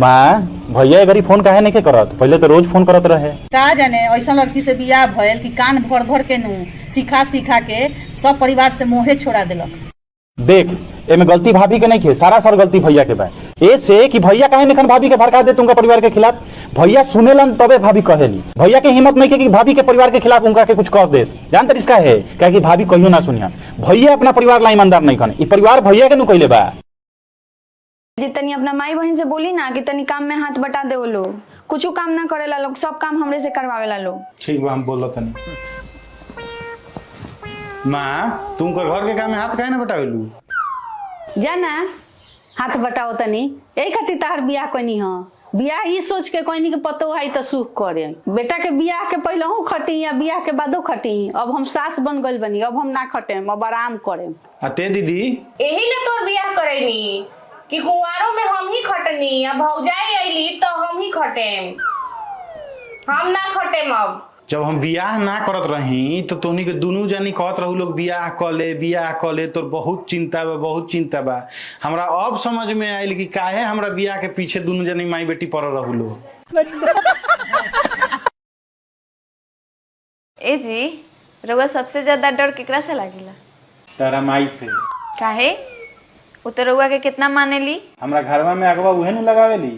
माँ भैया एक फोन काहे नहीं करत? पहले तो रोज फोन करत रहे। का जाने ऐसा लड़की से बियाह भइल कि कान भर भर के नू सिखा सिखा के सब परिवार से मोहे छोड़ा दिलक। देख एमे गलती भाभी के नहीं खे, सारा सर गलती भैया के बा। ऐसे कि भैया काहे निखन भाभी के भड़का दे तुमका परिवार के खिलाफ। भैया सुनेलन तबे भाभी कहेली। भैया के हिम्मत नहीं के कि भाभी के परिवार के खिलाफ उनका के कुछ कह दे। जान तरीस का है क्या कि भाभी कहियो ना सुनिया। भैया अपना परिवार ला ईमानदार नहीं खने, ई परिवार भैया के नु कइले बा। जी तनी अपना माई बहन से बोली ना कि तनी काम में हाथ बटा दे। वो लोग कुछ काम ना करेला, लोग सब काम हमरे से करवावेला लोग। ठीक बा, हम बोलत तनी। माँ तुम कर घर के काम में हाथ काहे ना बटावेलू? जाना हाथ बटाओ तनी यही खातिर तार बियाह कोनी हो। बियाह ही सोच के कोनी के पतो है तो सुख करे। बेटा के बियाह के पहले हूँ खटी या बियाह के बादो खटी। अब हम सास बन गइल बनी, अब हम ना खटे, अब आराम करे। अते दीदी यही ना तोर बियाह करेनी कि कुंवारों में हम ही खटनी या भौजाई आईली तो हम ही खटेम, हम ना खटेम। अब जब हम बियाह ना करत रही तो तोनी के दुनू जानी कहत रहू लोग बियाह क ले तोर बहुत चिंता बा, बहुत चिंता बा। हमरा अब समझ में आइल कि काहे हमरा बियाह के पीछे दुनू जानी माई बेटी पड़ रहू लोग। ए जी रउआ सबसे ज्यादा डर केकरा से लागेला? तारा माई से। काहे? उ तो रउआ के कितना मानेली? हमरा घरवा में अगवा उहे नु लगावेली।